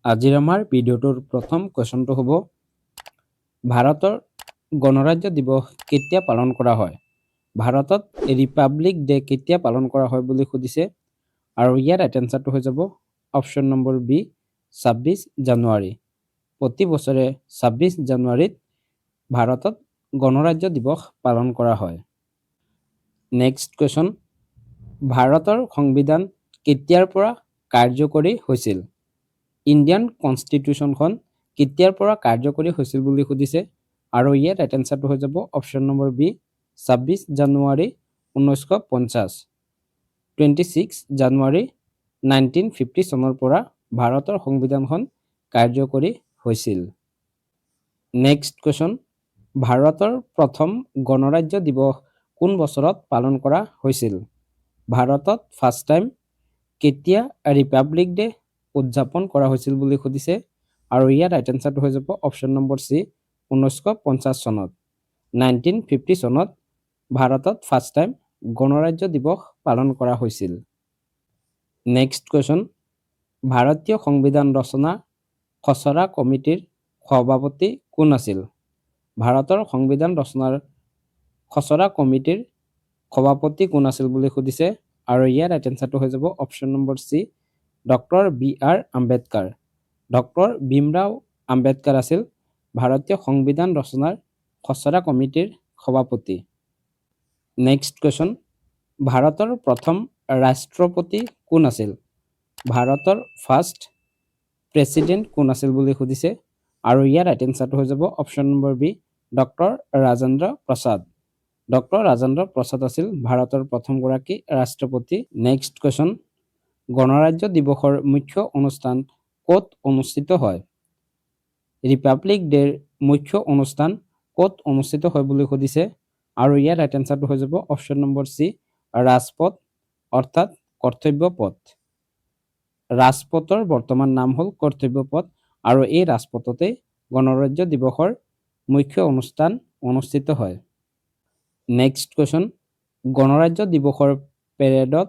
আজিৰ আমাৰ ভিডিঅ'টোৰ প্ৰথম কুৱেশ্যনটো হ'ব ভাৰতৰ গণৰাজ্য দিৱস কেতিয়া পালন কৰা হয়? ভাৰতত ৰিপাব্লিক ডে কেতিয়া পালন কৰা হয় বুলি সুধিছে আৰু ইয়াৰ ৰাইট এনচাৰটো হৈ যাব অপশ্যন নম্বৰ বি 26 জানুৱাৰী। প্ৰতি বছৰে 26 জানুৱাৰীত ভাৰতত গণৰাজ্য দিৱস পালন কৰা হয়। নেক্সট কুৱেশ্যন, ভাৰতৰ সংবিধান কেতিয়াৰ পৰা কাৰ্যকৰী হৈছিল? ইণ্ডিয়ান কনষ্টিটিউশ্যনখন কেতিয়াৰ পৰা কাৰ্যকৰী হৈছিল বুলি সুধিছে আৰু ইয়াৰ ৰাইট এনচাৰটো হৈ যাব অপশ্যন নম্বৰ বি 26 জানুৱাৰী 1950। 26 জানুৱাৰী 1950 চনৰ পৰা ভাৰতৰ সংবিধানখন কাৰ্যকৰী হৈছিল। নেক্সট কুৱেশ্যন, ভাৰতৰ প্ৰথম গণৰাজ্য দিৱস কোন বছৰত পালন কৰা হৈছিল? ভাৰতত ফাৰ্ষ্ট টাইম কেতিয়া ৰিপাব্লিক ডে উদযাপন কৰা হৈছিল বুলি সুধিছে আৰু ইয়াৰ ৰাইট এনচাৰটো হৈ যাব অপশ্যন নম্বৰ চি 1950 চনত। 1950 চনত ভাৰতত ফাৰ্ষ্ট টাইম গণৰাজ্য দিৱস পালন কৰা হৈছিল। নেক্সট কুৱেশ্যন, ভাৰতীয় সংবিধান ৰচনা খচৰা কমিটিৰ সভাপতি কোন আছিল? ভাৰতৰ সংবিধান ৰচনাৰ খচৰা কমিটিৰ সভাপতি কোন আছিল বুলি সুধিছে আৰু ইয়াৰ ৰাইট এনচাৰটো হৈ যাব option number C doctor BR. Ambedkar. Doctor Bhimrao Ambedkar আছিল ভাৰতীয় সংবিধান ৰচনাৰ খচৰা কমিটিৰ সভাপতি। নেক্সট কুৱেশ্যন, ভাৰতৰ প্ৰথম ৰাষ্ট্ৰপতি কোন আছিল? ভাৰতৰ ফাৰ্ষ্ট প্ৰেচিডেণ্ট কোন আছিল বুলি সুধিছে আৰু ইয়াৰ ৰাইট এনচাৰটো হৈ যাব option number B doctor Rajendra Prasad. Doctor Rajendra Prasad আছিল ভাৰতৰ প্ৰথমগৰাকী ৰাষ্ট্ৰপতি। নেক্সট কুৱেশ্যন, গণৰাজ্য দিৱসৰ মুখ্য অনুষ্ঠান ক'ত অনুষ্ঠিত হয়? ৰিপাব্লিক ডেৰ মুখ্য অনুষ্ঠান ক'ত অনুষ্ঠিত হয় বুলি সুধিছে আৰু ইয়াৰ ৰাইট এনচাৰটো হৈ যাব অপশ্যন নম্বৰ চি ৰাজপথ অৰ্থাৎ কৰ্তব্য পথ। ৰাজপথৰ বৰ্তমান নাম হ'ল কৰ্তব্য পথ আৰু এই ৰাজপথতে গণৰাজ্য দিৱসৰ মুখ্য অনুষ্ঠান অনুষ্ঠিত হয়। নেক্সট কুৱেশ্যন, গণৰাজ্য দিৱসৰ পেৰেডত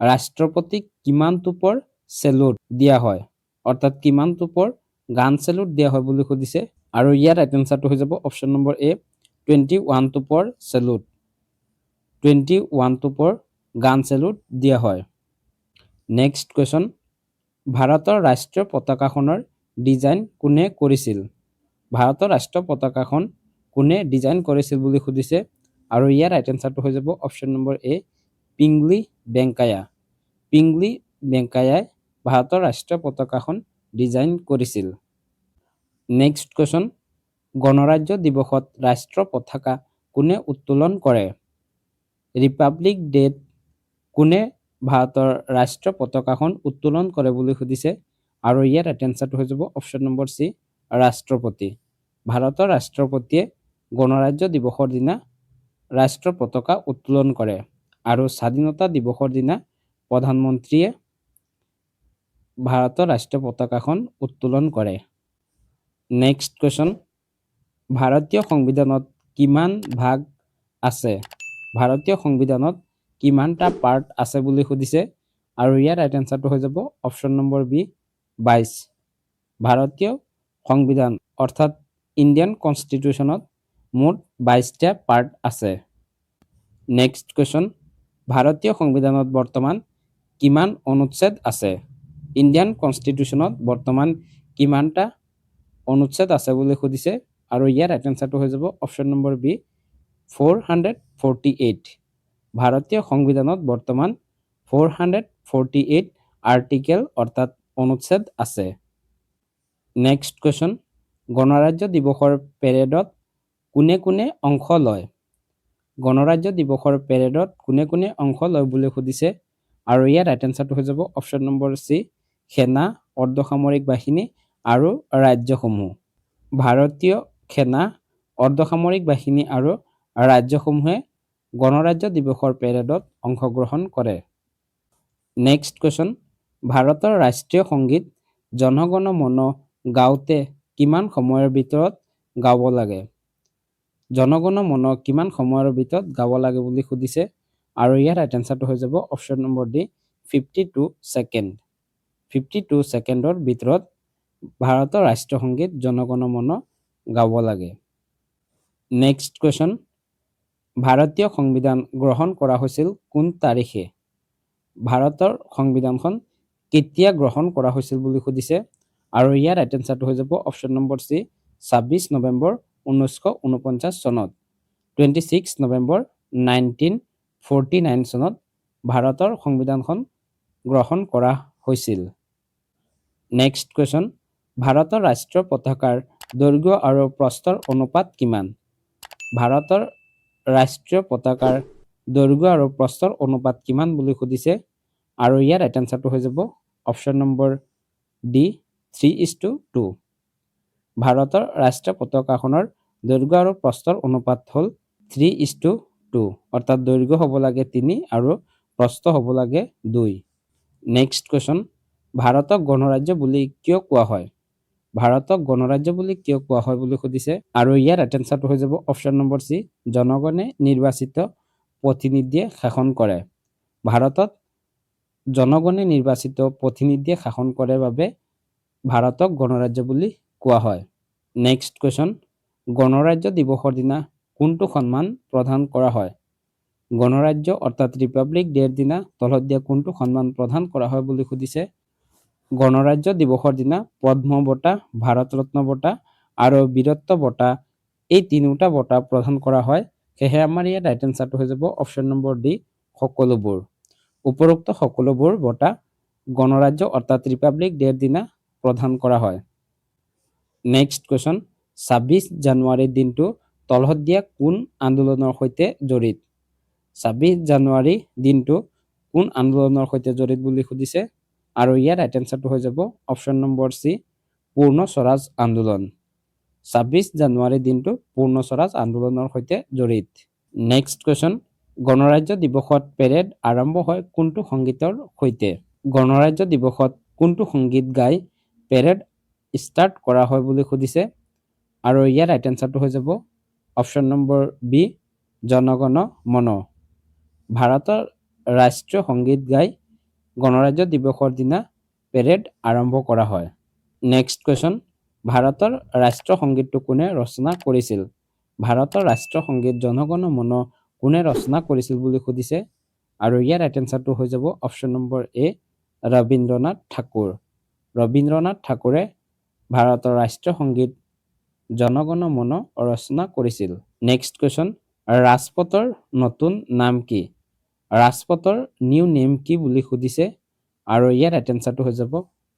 ৰাষ্ট্ৰপতিক কিমান টোপৰ চেলুট দিয়া হয় অৰ্থাৎ কিমান টোপৰ গান চেলুট দিয়া হয় বুলি সুধিছে আৰু ইয়াৰ ৰাইট এনচাৰটো হৈ যাব অপশ্যন নম্বৰ এ 21 টোপৰ চেলুট। 21 টোপৰ গান চেলুট দিয়া হয়। নেক্সট কুৱেশ্যন, ভাৰতৰ ৰাষ্ট্ৰীয় পতাকাখনৰ ডিজাইন কোনে কৰিছিল? ভাৰতৰ ৰাষ্ট্ৰীয় পতাকাখন কোনে ডিজাইন কৰিছিল বুলি সুধিছে আৰু ইয়াৰ ৰাইট এনচাৰটো হৈ যাব অপশ্যন নম্বৰ এ পিংগলি ভেংকায়া। পিংগলি ভেংকায়াই ভাৰতৰ ৰাষ্ট্ৰীয় পতাকাখন ডিজাইন কৰিছিল। নেক্সট কুৱেশ্যন, গণৰাজ্য দিৱসত ৰাষ্ট্ৰীয় পতাকা কোনে উত্তোলন কৰে? ৰিপাব্লিক ডেত কোনে ভাৰতৰ ৰাষ্ট্ৰীয় পতাকাখন উত্তোলন কৰে বুলি সুধিছে আৰু ইয়াৰ ৰাইট এনচাৰটো হৈ যাব অপশ্যন নম্বৰ চি ৰাষ্ট্ৰপতি। ভাৰতৰ ৰাষ্ট্ৰপতিয়ে গণৰাজ্য দিৱসৰ দিনা ৰাষ্ট্ৰীয় পতাকা উত্তোলন কৰে আৰু স্বাধীনতা দিৱসৰ দিনা প্ৰধানমন্ত্ৰীয়ে ভাৰতৰ ৰাষ্ট্ৰীয় পতাকাখন উত্তোলন কৰে। নেক্সট কুৱেশ্যন, ভাৰতীয় সংবিধানত কিমান ভাগ আছে? ভাৰতীয় সংবিধানত কিমানটা পাৰ্ট আছে বুলি সুধিছে আৰু ইয়াৰ ৰাইট এনচাৰটো হৈ যাব অপশ্যন নম্বৰ বি 22। ভাৰতীয় সংবিধান অৰ্থাৎ ইণ্ডিয়ান কনষ্টিটিউশ্যনত মুঠ 22টা পাৰ্ট আছে। নেক্সট কুৱেশ্যন, ভাৰতীয় সংবিধানত বৰ্তমান কিমান অনুচ্ছেদ আছে? ইণ্ডিয়ান কনষ্টিটিউশ্যনত বৰ্তমান কিমানটা অনুচ্ছেদ আছে বুলি সুধিছে আৰু ইয়াৰ ৰাইট এনচাৰটো হৈ যাব অপশ্যন নম্বৰ বি 448। ভাৰতীয় সংবিধানত বৰ্তমান 448 আৰ্টিকেল অৰ্থাৎ অনুচ্ছেদ আছে। নেক্সট কুৱেশ্যন, গণৰাজ্য দিৱসৰ পেৰেডত কোনে কোনে অংশ লয়? গণৰাজ্য দিৱসৰ পেৰেডত কোনে কোনে অংশ লয় বুলি সুধিছে আৰু ইয়াৰ ৰাইট এনচাৰটো হৈ যাব অপশ্যন নম্বৰ চি সেনা অৰ্ধসামৰিক বাহিনী আৰু ৰাজ্যসমূহ। ভাৰতীয় সেনা অৰ্ধসামৰিক বাহিনী আৰু ৰাজ্যসমূহে গণৰাজ্য দিৱসৰ পেৰেডত অংশগ্ৰহণ কৰে। নেক্সট কুৱেশ্যন, ভাৰতৰ ৰাষ্ট্ৰীয় সংগীত জন গণ মন গাওঁতে কিমান সময়ৰ ভিতৰত গাব লাগে? জন গণ মন কিমান সময়ৰ ভিতৰত গাব লাগে বুলি সুধিছে আৰু ইয়াৰ ৰাইট এনচাৰটো হৈ যাব অপশ্যন নম্বৰ ডি 52 ছেকেণ্ড। 52 ছেকেণ্ডৰ ভিতৰত ভাৰতৰ ৰাষ্ট্ৰীয় সংগীত জন গণ মন গাব লাগে। নেক্সট কুৱেশ্যন, ভাৰতীয় সংবিধান গ্ৰহণ কৰা হৈছিল কোন তাৰিখে? ভাৰতৰ সংবিধানখন কেতিয়া গ্ৰহণ কৰা হৈছিল বুলি সুধিছে, আৰু ইয়াৰ ৰাইট এনচাৰটো হৈ যাব অপশ্যন নম্বৰ চি 26 নৱেম্বৰ 1949 চনত। 26 নৱেম্বৰ 1949 চনত ভাৰতৰ সংবিধানখন গ্ৰহণ কৰা হৈছিল। নেক্সট কুৱেশ্যন, ভাৰতৰ ৰাষ্ট্ৰীয় পতাকাৰ দৈৰ্ঘ্য আৰু প্ৰস্থৰ অনুপাত কিমান? ভাৰতৰ ৰাষ্ট্ৰীয় পতাকাৰ দৈৰ্ঘ্য আৰু প্ৰস্থৰ অনুপাত কিমান বুলি সুধিছে, আৰু ইয়াৰ ৰাইট এনচাৰটো হৈ যাব অপশ্যন নম্বৰ ডি 3:2। ভাৰতৰ ৰাষ্ট্ৰীয় পতাকাখনৰ দৈৰ্ঘ্য আৰু প্ৰস্থৰ অনুপাত হ'ল 3:2, অৰ্থাৎ দৈৰ্ঘ্য হ'ব লাগে 3 আৰু প্ৰস্থ হ'ব লাগে 2। নেক্সট কুৱেশ্যন, ভাৰতক গণৰাজ্য বুলি কিয় কোৱা হয়? ভাৰতক গণৰাজ্য বুলি কিয় কোৱা হয় বুলি সুধিছে, আৰু ইয়াৰ ৰাইট এনচাৰটো হৈ যাব অপশ্যন নম্বৰ চি জনগণে নিৰ্বাচিত প্ৰতিনিধিয়ে শাসন কৰে। ভাৰতত জনগণে নিৰ্বাচিত প্ৰতিনিধিয়ে শাসন কৰে বাবে ভাৰতক গণৰাজ্য বুলি কোৱা হয়। নেক্সট কুৱেশ্যন, গণৰাজ্য দিৱসৰ দিনা কোনটো সন্মান প্ৰদান কৰা হয়? গণৰাজ্য অৰ্থাৎ ৰিপাব্লিক ডেৰ দিনা তলত দিয়া কোনটো সন্মান প্ৰদান কৰা হয় বুলি সুধিছে, গণৰাজ্য দিৱসৰ দিনা পদ্ম বঁটা, ভাৰত ৰত্ন বঁটা আৰু বীৰত্ব বঁটা, এই তিনিওটা বঁটা প্ৰদান কৰা হয়। সেয়েহে আমাৰ ইয়াত ৰাইট এনচাৰটো হৈ যাব অপশ্যন নম্বৰ ডি সকলোবোৰ। উপৰোক্ত সকলোবোৰ বঁটা গণৰাজ্য অৰ্থাৎ ৰিপাব্লিক ডেৰ দিনা প্ৰদান কৰা হয়। নেক্সট কুৱেশ্যন, 26 জানুৱাৰীৰ দিনটো তলত দিয়া কোন আন্দোলনৰ সৈতে জড়িত? 26 জানুৱাৰী দিনটো কোন আন্দোলনৰ সৈতে জড়িত বুলি সুধিছে, আৰু ইয়াৰ ৰাইট এনচাৰটো হৈ যাব অপশ্যন নম্বৰ চি পূৰ্ণ স্বৰাজ আন্দোলন। 26 জানুৱাৰী দিনটো পূৰ্ণ স্বৰাজ আন্দোলনৰ সৈতে জড়িত। নেক্সট কুৱেশ্যন, গণৰাজ্য দিৱসত পেৰেড আৰম্ভ হয় কোনটো সংগীতৰ সৈতে? গণৰাজ্য দিৱসত কোনটো সংগীত গাই পেৰেড ষ্টাৰ্ট কৰা হয় বুলি সুধিছে, আৰু ইয়াৰ ৰাইট এনচাৰটো হৈ যাব অপশ্যন নম্বৰ বি জনগণ মন। ভাৰতৰ ৰাষ্ট্ৰীয় সংগীত গাই গণৰাজ্য দিৱসৰ দিনা পেৰেড আৰম্ভ কৰা হয়। নেক্সট কুৱেশ্যন, ভাৰতৰ ৰাষ্ট্ৰীয় সংগীতটো কোনে ৰচনা কৰিছিল? ভাৰতৰ ৰাষ্ট্ৰীয় সংগীত জনগণ মন কোনে ৰচনা কৰিছিল বুলি সুধিছে, আৰু ইয়াৰ ৰাইট এনচাৰটো হৈ যাব অপশ্যন নম্বৰ এ ৰবীন্দ্ৰনাথ ঠাকুৰ। ৰবীন্দ্ৰনাথ ঠাকুৰে ভাৰতৰ ৰাষ্ট্ৰীয় সংগীত জনগণ মন ৰচনা কৰিছিল। নেক্সট কুৱেশ্যন, ৰাজপথৰ নতুন নাম কি? ৰাজপথৰ নিউ নেম কি বুলি সুধিছে, আৰু ইয়াৰ ৰাইট এনচাৰটো হৈ যাব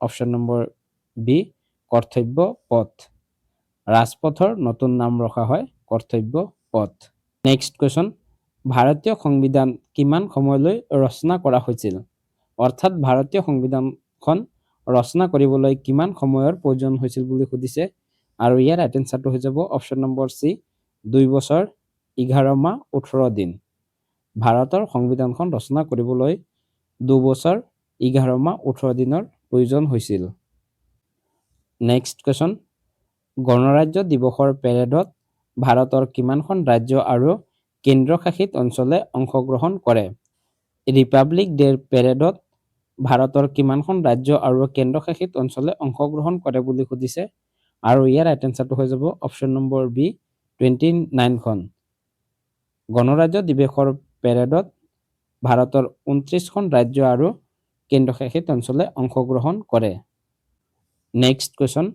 অপশ্যন নম্বৰ বি কৰ্তব্য পথ। ৰাজপথৰ নতুন নাম ৰখা হয় কৰ্তব্য পথ। নেক্সট কুৱেশ্যন, ভাৰতীয় সংবিধান কিমান সময়লৈ ৰচনা কৰা হৈছিল? অৰ্থাৎ ভাৰতীয় সংবিধানখন ৰচনা কৰিবলৈ কিমান সময়ৰ প্ৰয়োজন হৈছিল বুলি সুধিছে, আৰু ইয়াৰ ৰাইট এনচাৰটো হৈ যাব অপশ্যন নম্বৰ চি 2 বছৰ 11 মাহ 18 দিন। ভাৰতৰ সংবিধানখন ৰচনা কৰিবলৈ 2 বছৰ 11 মাহ 18 দিনৰ প্ৰয়োজন হৈছিল। নেক্সট কুৱেশ্যন, গণৰাজ্য দিৱসৰ পেৰেডত ভাৰতৰ কিমানখন ৰাজ্য আৰু কেন্দ্ৰশাসিত অঞ্চলে অংশগ্ৰহণ কৰে? ৰিপাব্লিক ডেৰ পেৰেডত ভাৰতৰ কিমানখন ৰাজ্য আৰু কেন্দ্ৰশাসিত অঞ্চলে অংশগ্ৰহণ কৰে বুলি সুধিছে, আৰু ইয়াৰ ৰাইট এনচাৰটো হৈ যাব অপশ্যন নম্বৰ বি 29খন। গণৰাজ্য দিৱসৰ পেৰেডত ভাৰতৰ 29খন ৰাজ্য আৰু কেন্দ্ৰশাসিত অঞ্চলে অংশগ্ৰহণ কৰে। নেক্সট কুৱেশ্যন,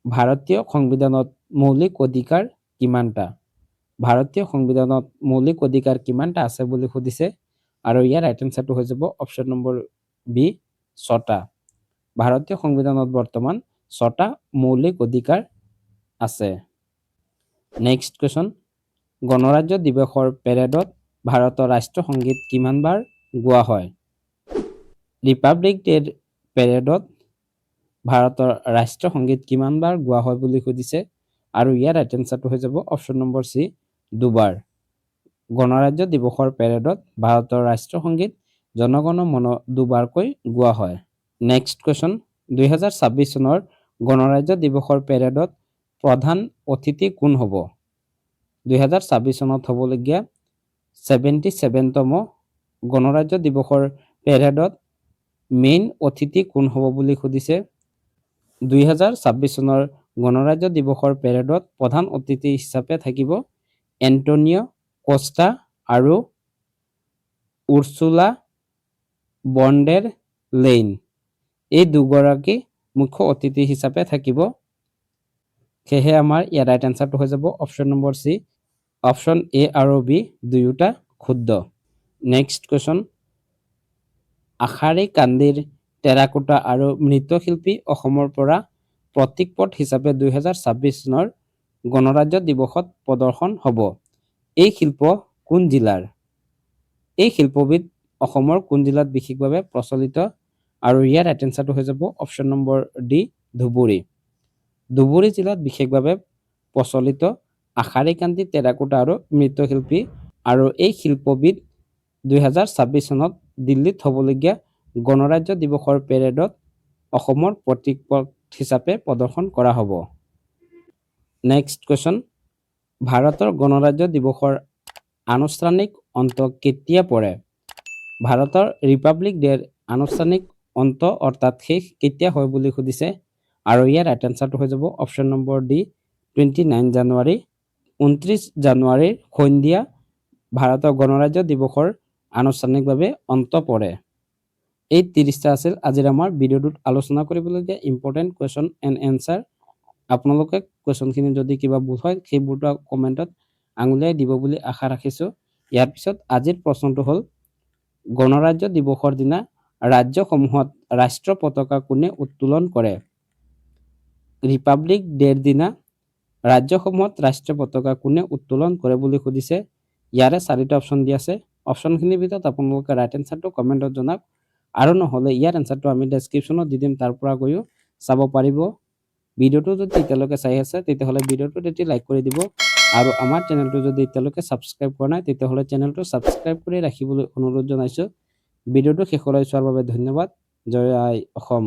ভাৰতীয় সংবিধানত মৌলিক অধিকাৰ কিমানটা? ভাৰতীয় সংবিধানত মৌলিক অধিকাৰ কিমানটা আছে বুলি সুধিছে, আৰু ইয়াৰ ৰাইট এনচাৰটো হৈ যাব অপশ্যন নম্বৰ বি 6টা। ভাৰতীয় সংবিধানত বৰ্তমান 6টা মৌলিক অধিকাৰ আছে। নেক্সট কুৱেশ্যন, গণৰাজ্য দিৱসৰ পেৰেডত ভাৰতৰ ৰাষ্ট্ৰীয় সংগীত কিমান বাৰ গোৱা হয়? ৰিপাব্লিক ডেৰ পেৰেডত ভাৰতৰ ৰাষ্ট্ৰীয় সংগীত কিমান বাৰ গোৱা হয় বুলি সুধিছে, আৰু ইয়াৰ ৰাইট এনচাৰটো হৈ যাব অপশ্যন নম্বৰ চি 2 বাৰ। গণৰাজ্য দিৱসৰ পেৰেডত ভাৰতৰ ৰাষ্ট্ৰীয় সংগীত জনগণ মন 2 বাৰকৈ গোৱা হয়। নেক্সট কুৱেশ্যন, 2026 চনৰ গণৰাজ্য দিৱসৰ পেৰেডত প্ৰধান অতিথি কোন হ'ব? 2026 চনত হ'বলগীয়া 77তম গণৰাজ্য দিৱসৰ পেৰেডত মেইন অতিথি কোন হ'ব বুলি সুধিছে, 2026 চনৰ গণৰাজ্য দিৱসৰ পেৰেডত প্ৰধান অতিথি হিচাপে থাকিব এণ্টনিঅ কষ্টা আৰু উৰ্চুলা বন ডেৰ লেইন। এই দুগৰাকী মুখ্য অতিথি হিচাপে থাকিব। সেয়েহে আমাৰ ইয়াৰ ৰাইট এনচাৰটো হৈ যাব option number C. Option A আৰু বি দুয়োটা শুদ্ধ। নেক্সট কুৱেশ্যন, আশাৰী কান্দিৰ টেৰাকোটা আৰু মৃৎশিল্পী অসমৰ পৰা প্ৰতীকপট হিচাপে 2026 চনৰ গণৰাজ্য দিৱসত প্ৰদৰ্শন হ'ব। এই শিল্প কোন জিলাৰ? এই শিল্পবিধ অসমৰ কোন জিলাত বিশেষভাৱে প্ৰচলিত? আৰু ইয়াৰ ৰাইট এনচাৰটো হৈ যাব option number D Dhubri. Dhubri জিলাত বিশেষভাৱে প্ৰচলিত আশাৰী কান্দি টেৰাকোটা আৰু মৃৎশিল্পী আৰু এই শিল্পবিধ 2026 চনত দিল্লীত হ'বলগীয়া গণৰাজ্য দিৱসৰ পেৰেডত অসমৰ প্ৰতীকপট হিচাপে প্ৰদৰ্শন কৰা হ'ব। নেক্সট কুৱেশ্যন, ভাৰতৰ গণৰাজ্য দিৱসৰ আনুষ্ঠানিক অন্ত কেতিয়া পৰে? ভাৰতৰ ৰিপাব্লিক ডেৰ আনুষ্ঠানিক অন্ত অৰ্থাৎ শেষ কেতিয়া হয় বুলি সুধিছে। আৰু ইয়াৰ ৰাইট এনচাৰটো হৈ যাব অপশ্যন নম্বৰ ডি 29 জানুৱাৰী। 29 জানুৱাৰীৰ সন্ধিয়া ভাৰতৰ গণৰাজ্য দিৱসৰ আনুষ্ঠানিকভাৱে অন্ত পৰে। এই 30টা আছিল আজিৰ আমাৰ ভিডিঅ'টোত আলোচনা কৰিবলগীয়া ইম্পৰ্টেণ্ট কুৱেশ্যন এণ্ড এনচাৰ। আপোনালোকে কুৱেশ্যনখিনি যদি কিবা ভুল হয় সেইবোৰটো কমেণ্টত আঙুলিয়াই দিব বুলি আশা ৰাখিছোঁ। ইয়াৰ পিছত আজিৰ প্ৰশ্নটো হ'ল, গণৰাজ্য দিৱসৰ দিনা ৰাজ্যসমূহত ৰাষ্ট্ৰীয় পতাকা কোনে উত্তোলন কৰে? ৰিপাব্লিক ডেৰ দিনা ৰাজ্যসমূহত ৰাষ্ট্ৰীয় পতাকা কোনে উত্তোলন কৰে বুলি সুধিছে। ইয়াৰে 4টা অপশ্যন দিয়া আছে। অপশ্যনখিনিৰ ভিতৰত আপোনালোকে ৰাইট এনচাৰটো কমেণ্টত জনাওক, আৰু নহ'লে ইয়াৰ এনচাৰটো আমি ডেছক্ৰিপশ্যনত দি দিম, তাৰ পৰা গৈও চাব পাৰিব। ভিডিঅ'টো যদি এতিয়ালৈকে চাই আছে তেতিয়াহ'লে ভিডিঅ'টোত এটি লাইক কৰি দিব, আৰু আমাৰ চেনেলটো যদি এতিয়ালৈকে ছাবস্ক্ৰাইব কৰা নাই তেতিয়াহ'লে চেনেলটো ছাবস্ক্ৰাইব কৰি ৰাখিবলৈ অনুৰোধ জনাইছোঁ। ভিডিঅ'টো শেষলৈ চোৱাৰ বাবে ধন্যবাদ। জয় আই অসম।